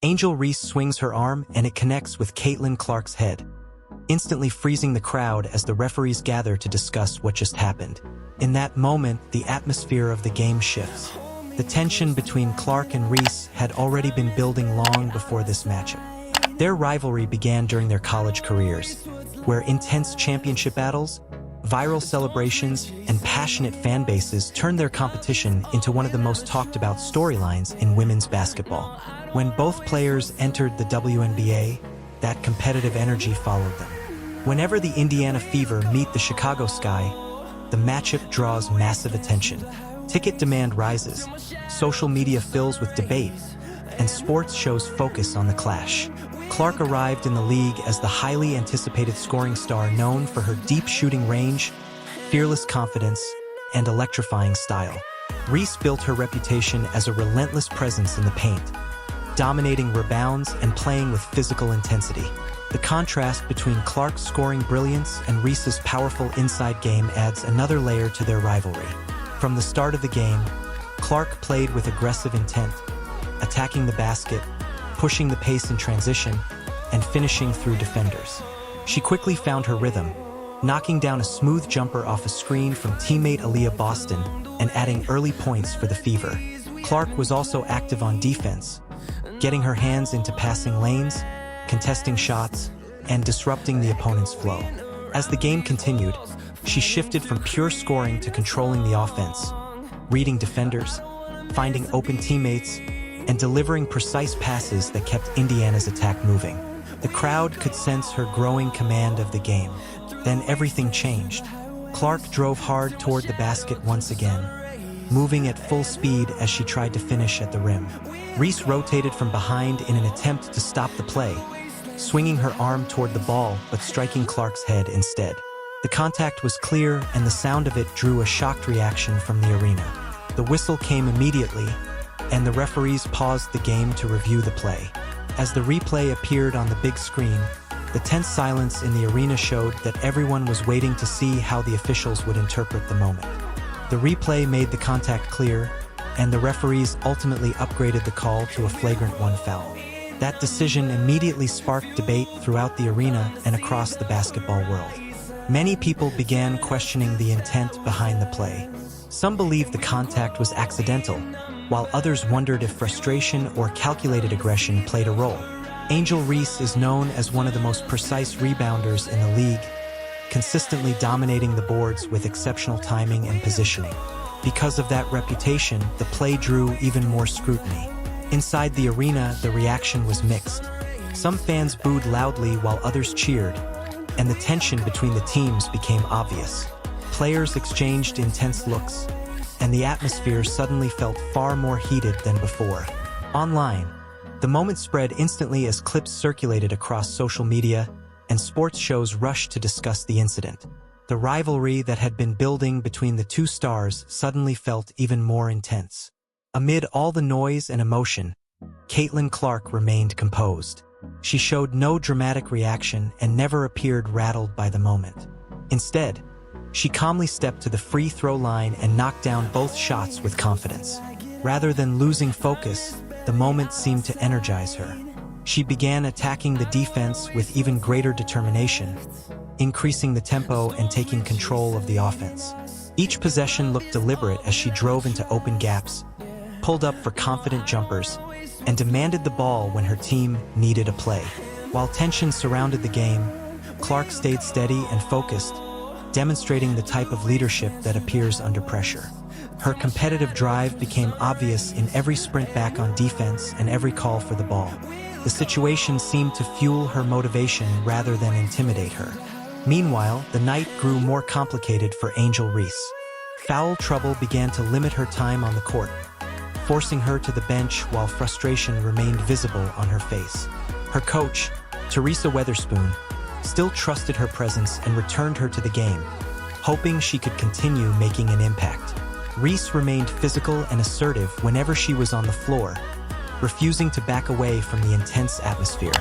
Angel Reese swings her arm and it connects with Caitlin Clark's head, instantly freezing the crowd as the referees gather to discuss what just happened. In that moment, the atmosphere of the game shifts. The tension between Clark and Reese had already been building long before this matchup. Their rivalry began during their college careers, where intense championship battles, viral celebrations, and passionate fan bases turned their competition into one of the most talked about storylines in women's basketball. When both players entered the WNBA, that competitive energy followed them. Whenever the Indiana Fever meet the Chicago Sky, the matchup draws massive attention. Ticket demand rises, social media fills with debate, and sports shows focus on the clash. Clark arrived in the league as the highly anticipated scoring star known for her deep shooting range, fearless confidence, and electrifying style. Reese built her reputation as a relentless presence in the paint, dominating rebounds and playing with physical intensity. The contrast between Clark's scoring brilliance and Reese's powerful inside game adds another layer to their rivalry. From the start of the game, Clark played with aggressive intent, attacking the basket, pushing the pace in transition, and finishing through defenders. She quickly found her rhythm, knocking down a smooth jumper off a screen from teammate Aaliyah Boston and adding early points for the Fever. Clark was also active on defense, getting her hands into passing lanes, contesting shots, and disrupting the opponent's flow. As the game continued, she shifted from pure scoring to controlling the offense, reading defenders, finding open teammates, and delivering precise passes that kept Indiana's attack moving. The crowd could sense her growing command of the game. Then everything changed. Clark drove hard toward the basket once again, moving at full speed as she tried to finish at the rim. Reese rotated from behind in an attempt to stop the play, swinging her arm toward the ball but striking Clark's head instead. The contact was clear and the sound of it drew a shocked reaction from the arena. The whistle came immediately, and the referees paused the game to review the play. As the replay appeared on the big screen, the tense silence in the arena showed that everyone was waiting to see how the officials would interpret the moment. The replay made the contact clear, and the referees ultimately upgraded the call to a flagrant 1 foul. That decision immediately sparked debate throughout the arena and across the basketball world. Many people began questioning the intent behind the play. Some believed the contact was accidental, while others wondered if frustration or calculated aggression played a role. Angel Reese is known as one of the most precise rebounders in the league, consistently dominating the boards with exceptional timing and positioning. Because of that reputation, the play drew even more scrutiny. Inside the arena, the reaction was mixed. Some fans booed loudly while others cheered, and the tension between the teams became obvious. Players exchanged intense looks, and the atmosphere suddenly felt far more heated than before. Online, the moment spread instantly as clips circulated across social media, and sports shows rushed to discuss the incident. The rivalry that had been building between the two stars suddenly felt even more intense. Amid all the noise and emotion, Caitlin Clark remained composed. She showed no dramatic reaction and never appeared rattled by the moment. Instead, she calmly stepped to the free throw line and knocked down both shots with confidence. Rather than losing focus, the moment seemed to energize her. She began attacking the defense with even greater determination, increasing the tempo and taking control of the offense. Each possession looked deliberate as she drove into open gaps, pulled up for confident jumpers, and demanded the ball when her team needed a play. While tension surrounded the game, Clark stayed steady and focused, demonstrating the type of leadership that appears under pressure. Her competitive drive became obvious in every sprint back on defense and every call for the ball. The situation seemed to fuel her motivation rather than intimidate her. Meanwhile, the night grew more complicated for Angel Reese. Foul trouble began to limit her time on the court, forcing her to the bench while frustration remained visible on her face. Her coach, Teresa Weatherspoon, still trusted her presence and returned her to the game, hoping she could continue making an impact. Reese remained physical and assertive whenever she was on the floor, refusing to back away from the intense atmosphere.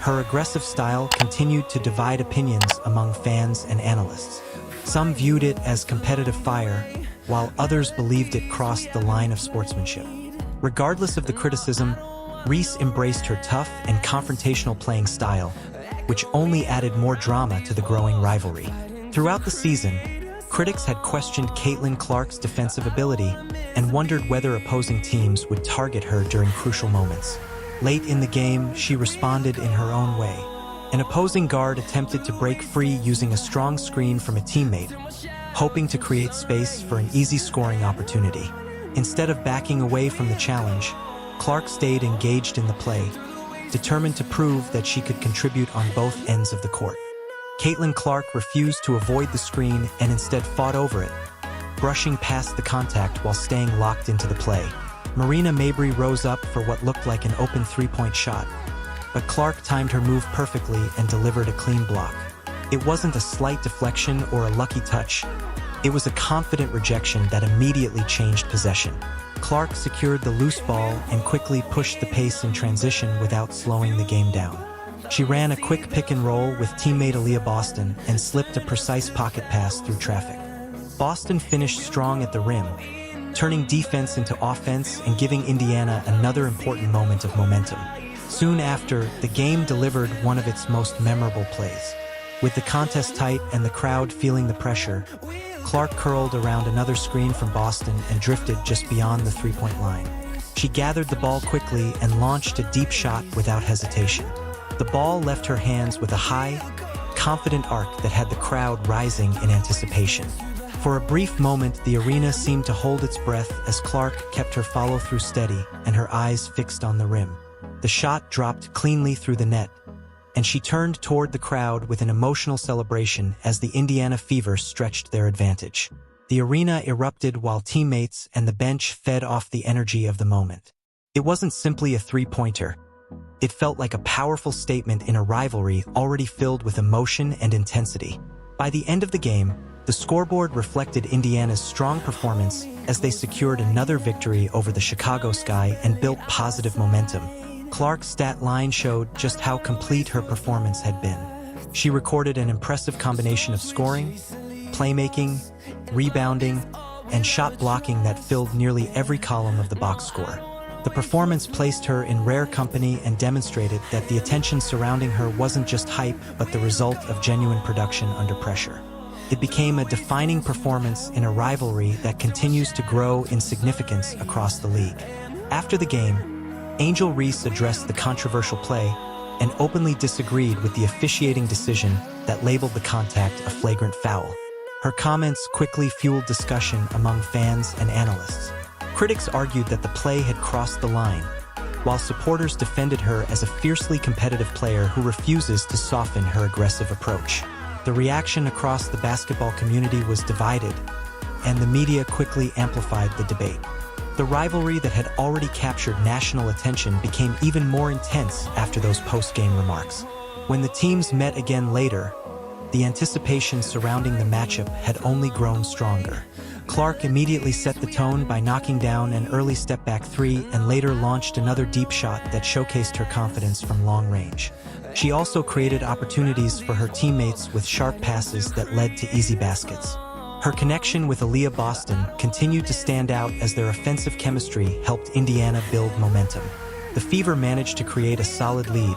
Her aggressive style continued to divide opinions among fans and analysts. Some viewed it as competitive fire, while others believed it crossed the line of sportsmanship. Regardless of the criticism, Reese embraced her tough and confrontational playing style, which only added more drama to the growing rivalry. Throughout the season, critics had questioned Caitlin Clark's defensive ability and wondered whether opposing teams would target her during crucial moments. Late in the game, she responded in her own way. An opposing guard attempted to break free using a strong screen from a teammate, hoping to create space for an easy scoring opportunity. Instead of backing away from the challenge, Clark stayed engaged in the play, determined to prove that she could contribute on both ends of the court. Caitlin Clark refused to avoid the screen and instead fought over it, brushing past the contact while staying locked into the play. Marina Mabrey rose up for what looked like an open three-point shot, but Clark timed her move perfectly and delivered a clean block. It wasn't a slight deflection or a lucky touch. It was a confident rejection that immediately changed possession. Clark secured the loose ball and quickly pushed the pace in transition without slowing the game down. She ran a quick pick and roll with teammate Aaliyah Boston and slipped a precise pocket pass through traffic. Boston finished strong at the rim, turning defense into offense and giving Indiana another important moment of momentum. Soon after, the game delivered one of its most memorable plays. With the contest tight and the crowd feeling the pressure, Clark curled around another screen from Boston and drifted just beyond the three-point line. She gathered the ball quickly and launched a deep shot without hesitation. The ball left her hands with a high, confident arc that had the crowd rising in anticipation. For a brief moment, the arena seemed to hold its breath as Clark kept her follow-through steady and her eyes fixed on the rim. The shot dropped cleanly through the net, and she turned toward the crowd with an emotional celebration as the Indiana Fever stretched their advantage. The arena erupted while teammates and the bench fed off the energy of the moment. It wasn't simply a three-pointer. It felt like a powerful statement in a rivalry already filled with emotion and intensity. By the end of the game, the scoreboard reflected Indiana's strong performance as they secured another victory over the Chicago Sky and built positive momentum. Clark's stat line showed just how complete her performance had been. She recorded an impressive combination of scoring, playmaking, rebounding, and shot blocking that filled nearly every column of the box score. The performance placed her in rare company and demonstrated that the attention surrounding her wasn't just hype, but the result of genuine production under pressure. It became a defining performance in a rivalry that continues to grow in significance across the league. After the game, Angel Reese addressed the controversial play and openly disagreed with the officiating decision that labeled the contact a flagrant foul. Her comments quickly fueled discussion among fans and analysts. Critics argued that the play had crossed the line, while supporters defended her as a fiercely competitive player who refuses to soften her aggressive approach. The reaction across the basketball community was divided, and the media quickly amplified the debate. The rivalry that had already captured national attention became even more intense after those post-game remarks. When the teams met again later, the anticipation surrounding the matchup had only grown stronger. Clark immediately set the tone by knocking down an early step-back three and later launched another deep shot that showcased her confidence from long range. She also created opportunities for her teammates with sharp passes that led to easy baskets. Her connection with Aaliyah Boston continued to stand out as their offensive chemistry helped Indiana build momentum. The Fever managed to create a solid lead,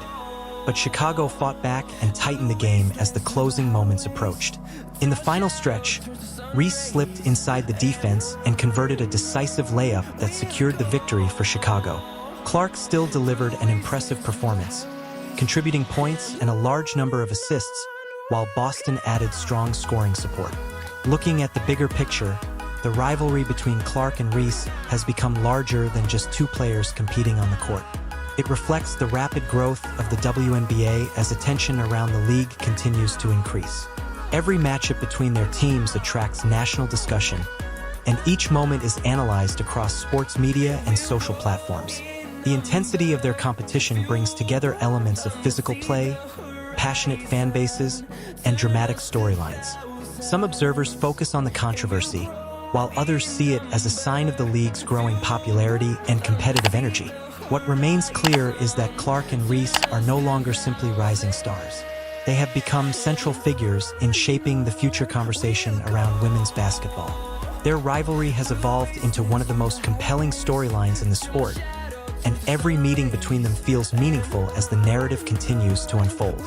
but Chicago fought back and tightened the game as the closing moments approached. In the final stretch, Reese slipped inside the defense and converted a decisive layup that secured the victory for Chicago. Clark still delivered an impressive performance, contributing points and a large number of assists, while Boston added strong scoring support. Looking at the bigger picture, the rivalry between Clark and Reese has become larger than just two players competing on the court. It reflects the rapid growth of the WNBA as attention around the league continues to increase. Every matchup between their teams attracts national discussion, and each moment is analyzed across sports media and social platforms. The intensity of their competition brings together elements of physical play, passionate fan bases, and dramatic storylines. Some observers focus on the controversy, while others see it as a sign of the league's growing popularity and competitive energy. What remains clear is that Clark and Reese are no longer simply rising stars. They have become central figures in shaping the future conversation around women's basketball. Their rivalry has evolved into one of the most compelling storylines in the sport, and every meeting between them feels meaningful as the narrative continues to unfold.